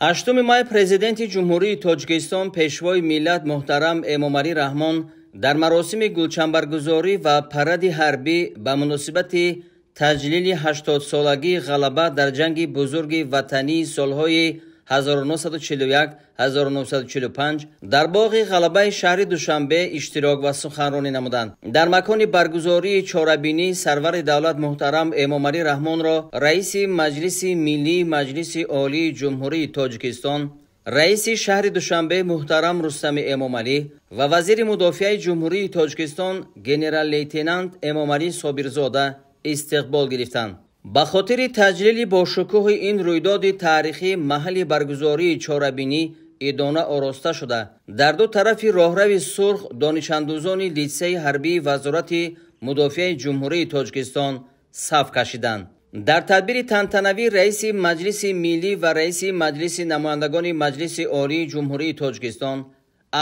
8 май президенти ҷумҳурии Тоҷикистон пешвои миллат муҳтарам Эмомалӣ Раҳмон дар маросими гулчанбаргузорӣ ва паради ҳарбӣ ба муносибати таҷлили 80-солагии ғалаба дар ҷанги бузурги ватании солҳои 1941-1945 дар боғи ғалабаи шаҳри Душанбе иштирок ва суханронӣ намуданд. Дар макони баргузории чорабинӣ сарвари давлат муҳтарам Эмомалӣ Раҳмонро раиси Маҷлиси Миллии Маҷлиси Олии Ҷумҳурии Тоҷикистон, раиси шаҳри Душанбе муҳтарам Рустами Эмомалӣ ва вазири мудофиаи Ҷумҳурии Тоҷикистон генерал-лейтенант Эмомалӣ Собирзода истиқбол гирифтанд. ба хотири таҷлили бошукӯҳи ин рӯйдоди таърихӣ маҳалли баргузории чорабинӣ идона ороста шуда, дар ду тарафи роҳрави сурх донишандӯзони литсеи ҳарбии Вазорати Мудофиаи Ҷумҳурии Тоҷикистон саф кашиданд. дар тадбири тантанавӣ раиси Маҷлиси Миллӣ ва раиси Маҷлиси намояндагони Маҷлиси Олии Ҷумҳурии Тоҷикистон,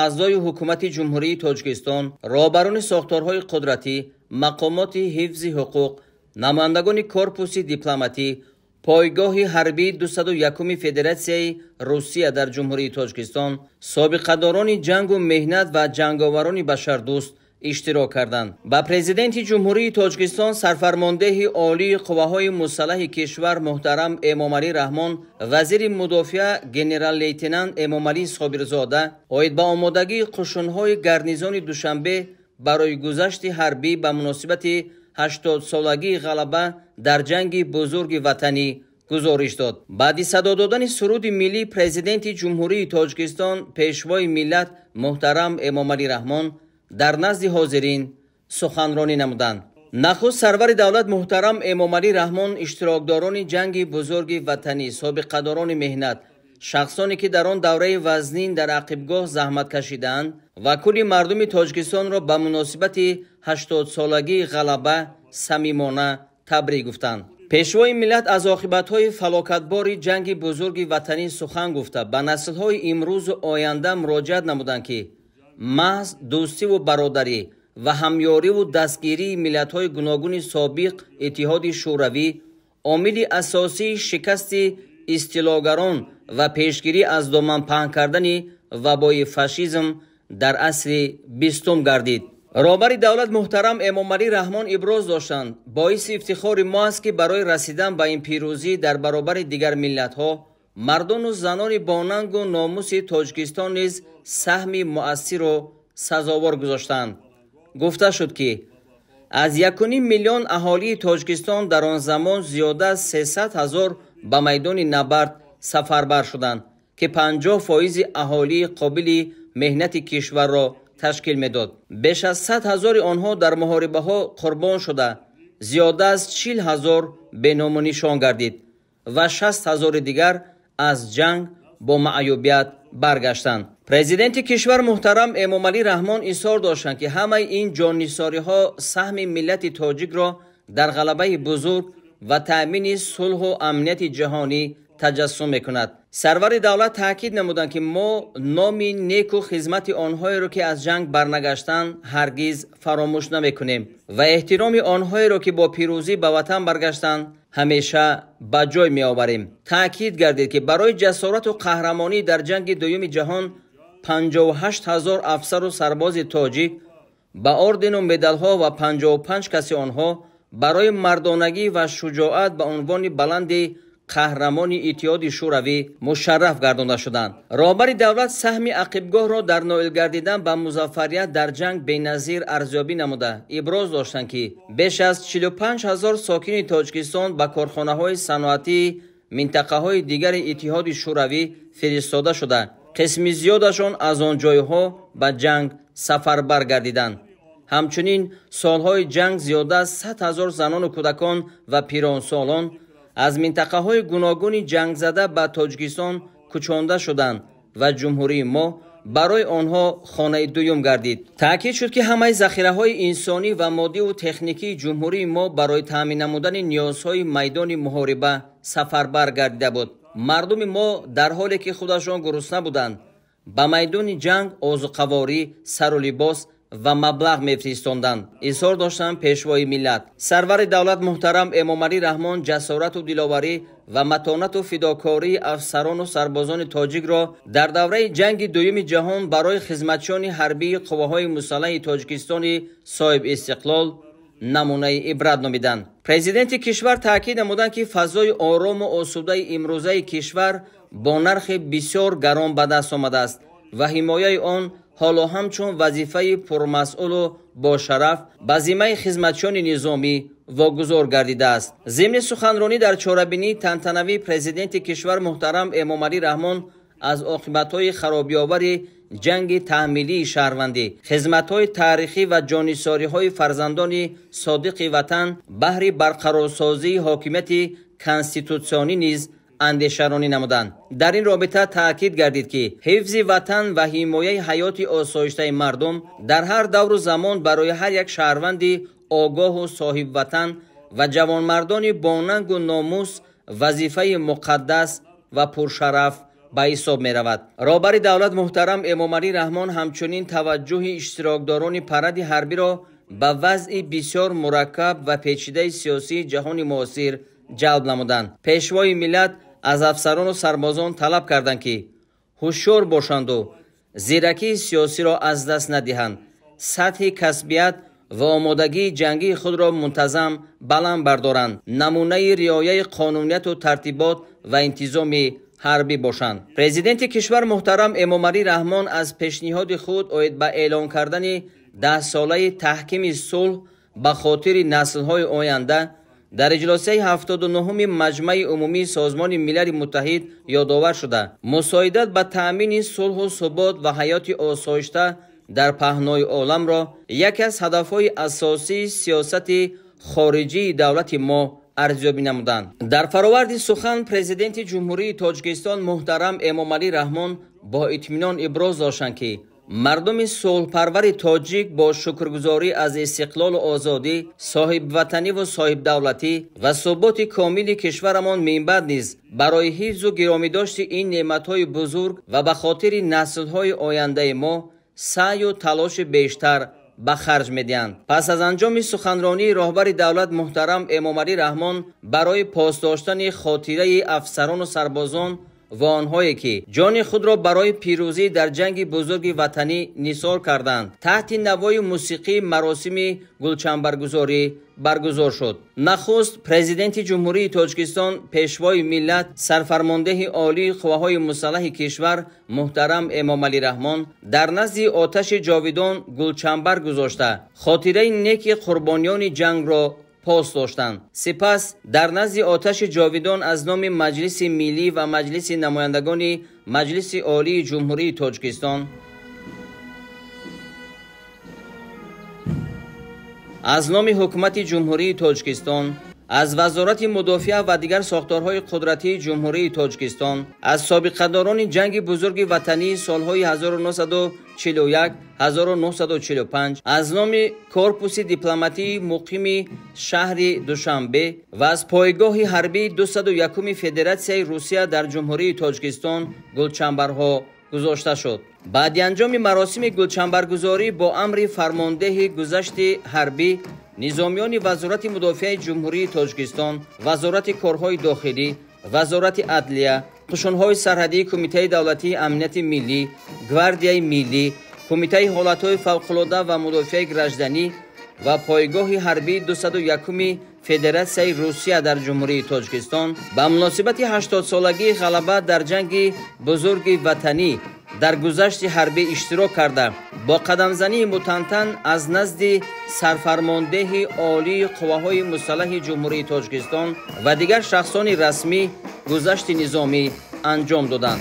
аъзои ҳукумати Ҷумҳурии Тоҷикистон, роҳбарони сохторҳои қудратӣ, мақомоти ҳифзи ҳуқуқ, намояндагони корпуси дипломатӣ, пойгоҳи ҳарбии 201-уми Федератсияи Русия дар Ҷумҳурии Тоҷикистон, собиқадорони ҷангу меҳнат ва ҷанговарони башардӯст иштирок карданд. ба президенти Ҷумҳурии Тоҷикистон сарфармондеҳи олии қувваҳои мусаллаҳи кишвар муҳтарам Эмомалӣ Раҳмон, вазири мудофиа генерал-лейтенант Эмомалӣ Собирзода оид ба омодагии қушунҳои гарнизони Душанбе барои гузашти ҳарбӣ ба муносибати 80-солагии ғалаба дар ҷанги бузурги ватанӣ гузориш дод. баъди садо додани суруди миллӣ президенти Ҷумҳурии Тоҷикистон пешвои миллат муҳтарам Эмомалӣ Раҳмон дар назди ҳозирин суханронӣ намуданд. нахуст сарвари давлат муҳтарам Эмомалӣ Раҳмон иштирокдорони ҷанги бузурги ватанӣ, собиқадорони меҳнат, шахсоне ки дар он давраи вазнин дар ақибгоҳ заҳмат кашидаанд ва кулли мардуми Тоҷикистонро ба муносибати 80-солагии ғалаба самимона табрик гуфтанд. пешвои миллат аз оқибатҳои фалокатбори ҷанги бузурги ватанӣ сухан гуфта ба наслҳои имрӯзу оянда муроҷиат намуданд ки маҳз дӯстиву бародарӣ ва ҳамёриву дастгирии миллатҳои гуногуни собиқ иттиҳоди шӯравӣ омили асосии шикасти истилогарон ва пешгирӣ аз доман паҳн кардани вабои фашизм дар асри 20 гардид. роҳбари давлат муҳтарам Эмомалӣ Раҳмон иброз доштанд: боиси ифтихори мо аст ки барои расидан ба ин пирӯзӣ дар баробари дигар миллатҳо мардону занони бонангу номуси Тоҷикистон низ саҳми муассиру сазовор гузоштанд. гуфта шуд ки аз 1,5 миллион аҳолии Тоҷикистон дар он замон зиёда аз 300 000 ба майдони набард сафарбар шуданд ки 50% аҳолии қобили меҳнати кишварро ташкил медод. беш аз 100 000 онҳо дар муҳорибаҳо қурбон шуда, зиёда аз 40 000 беному нишон гардид ва 60 000 дигар аз ҷанг бо маъюбият баргаштанд. президенти кишвар муҳтарам Эмомалӣ Раҳмон изҳор доштанд ки ҳамаи ин ҷоннисориҳо саҳми миллати тоҷикро дар ғалабаи бузург ва таъмини сулҳу амнияти ҷаҳонӣ таҷассум мекунад. сарвари давлат таъкид намуданд ки мо номи неку хизмати онҳоеро ки аз ҷанг барнагаштанд ҳаргиз фаромӯш намекунем ва эҳтироми онҳоеро ки бо пирӯзӣ ба ватан баргаштанд ҳамеша ба ҷой меоварем. таъкид гардид ки барои ҷасорату қаҳрамонӣ дар ҷанги дуюми ҷаҳон 58 000 афсару сарбози тоҷик ба ордену медалҳо ва 55 каси онҳо барои мардонагӣ ва шуҷоат ба унвони баланди қаҳрамони иттиҳоди шӯравӣ мушарраф гардонда шуданд. роҳбари давлат саҳми ақибгоҳро дар ноил гардидан ба музаффарият дар ҷанг беназир арзёбӣ намуда иброз доштанд ки беш аз 45 000 сокини Тоҷикистон ба корхонаҳои саноатии минтақаҳои дигари иттиҳоди шӯравӣ фиристода шуда, қисми зиёдашон аз он ҷойҳо ба ҷанг сафарбар гардиданд. ҳамчунин солҳои ҷанг зиёда аз 100 000 занону кӯдакон ва пиронсолон аз минтақаҳои гуногуни ҷангзада ба Тоҷикистон кӯчонда шуданд ва ҷумҳурии мо барои онҳо хонаи дуюм гардид. таъкид шуд ки ҳамаи захираҳои инсонӣ ва моддиву техникии ҷумҳурии мо барои таъмин намудани ниёзҳои майдони муҳориба сафарбар гардида буд. мардуми мо дар ҳоле ки худашон гурусна буданд ба майдони ҷанг озуқаворӣ, сару либос و مبلغ میفرستاندند. اظهار داشتند پیشوای ملت. سرور دولت محترم امامعلی رحمان جسارت و دلاوری و متانت و فداکاری افسران و سربازان تاجیک را در دوره جنگ دوم جهان برای خدمتشان حربی قواهای مسلح تاجیکستان صاحب استقلال نمونه عبرت نامیدند. پرزیدنت کشور تاکید نمودند که فضای آرام و آسوده امروزه کشور با نرخ بسیار گران به دست آمده است و حمایه آن حالا همچون وظیفه پرمسئول و با شرف به ذمه خدمتشان نظامی واگذار گردیده است. ضمن سخنرانی در چهاربینی تنتنوی پرزیدنت کشور محترم امامعلی رحمان از عاقبت‌های خرابی‌آور جنگ تحمیلی شهروندی، خدمت‌های تاریخی و جانثاری‌های فرزندان صادق وطن بهر برقرارسازی حاکمیت کنستیتوسیونی نیز اندیشه‌رانی نمودند. در این رابطه تاکید گردید که حفظ وطن و حمایت حیات آسایشته مردم در هر دور و زمان برای هر یک شهروند آگاه و صاحب وطن و جوانمردان باننگ و ناموس وظیفه مقدس و پرشرف به حساب می رود. رهبر دولت محترم امامعلی رحمان همچنین توجه اشتراکداران پرد حربی را به وضع بسیار مرکب و پیچیده سیاسی جهان معاصر جلب نمودند. پیشوای ملت از افسران و سربازان طلب کردند که هوشیار باشند و زیرکی سیاسی را از دست ندهند، سطح کسبیت و آمادگی جنگی خود را منتظم بلند بردارند، نمونه رعایت قانونیت و ترتیبات و انتظام حربی باشند. پرزیدنت کشور محترم امامعلی رحمان از پیشنهاد خود اوید به اعلان کردن 10 ساله تحکیم صلح به خاطر نسل‌های آینده در اجلاس 79 مجمع عمومی سازمان ملل متحد یادآور شده مساعدت به تأمین صلح و ثبات و حیات آسایشته در پهنای عالم را یکی از هدفهای اساسی سیاست خارجی دولت ما ارزیابی نمودند. در فراورد سخن پرزیدنت جمهوری تاجیکستان محترم امامعلی رحمان با اطمینان ابراز داشتند که مردم صلح‌پرور تاجیک با شکرگزاری از استقلال و آزادی، صاحب وطنی و صاحب دولتی و ثبات کامل کشورمان من بعد نیز برای حفظ و گرامی داشت این نعمت‌های بزرگ و به خاطر نسل‌های آینده ما سعی و تلاش بیشتر به خرج می‌دهند. پس از انجام سخنرانی رهبر دولت محترم امامعلی رحمان برای پاسداشتن خاطره افسران و سربازان و آنهایی که جان خود را برای پیروزی در جنگ بزرگ وطنی نثار کردند تحت نوای موسیقی مراسم گلچنبرگذاری برگزار شد. نخست پرزیدنت جمهوری تاجیکستان پیشوای ملت سرفرمانده عالی قواهای مسلح کشور محترم امامعلی رحمان در نزد آتش جاویدان گلچنبر گذاشته خاطره نیک قربانیان جنگ را پاس داشتند. سپس در نزد آتش جاویدان از نام مجلس ملی و مجلس نمایندگان مجلس عالی جمهوری تاجیکستان از نام حکومت جمهوری تاجیکستان، از وزارت مدافع و دیگر ساختارهای قدرتی جمهوری تاجیکستان، از سابقه‌داران جنگ بزرگ وطنی سالهای 1941 1945، از نام کورپوس دیپلماتی مقیم شهر دوشنبه و از پایگاه حربی 201 فدراسیون روسیه در جمهوری تاجیکستان گلچنبرها گذاشته شد. بعد انجام مراسم گلچنبرگذاری با امر فرمانده گذشت حربی نظامیان وزارت مدافع جمهوری تاجیکستان، وزارت کارهای داخلی، وزارت عدلیه، قشون‌های سرحدی، کمیته دولتی امنیت ملی، گواردیای ملی، کمیته حالتهای فوق‌العاده و مدافع گردنی و پایگاه حربی 201 فدراسیون روسیه در جمهوری تاجیکستان به مناسبت 80 سالگی غلبه در جنگ بزرگ وطنی در گذشت حربی اشتراک کرده با قدمزنی متنتن از نزد سرفرمانده عالی قواهای مسلح جمهوری تاجیکستان و دیگر شخصان رسمی گذشت نظامی انجام دادند.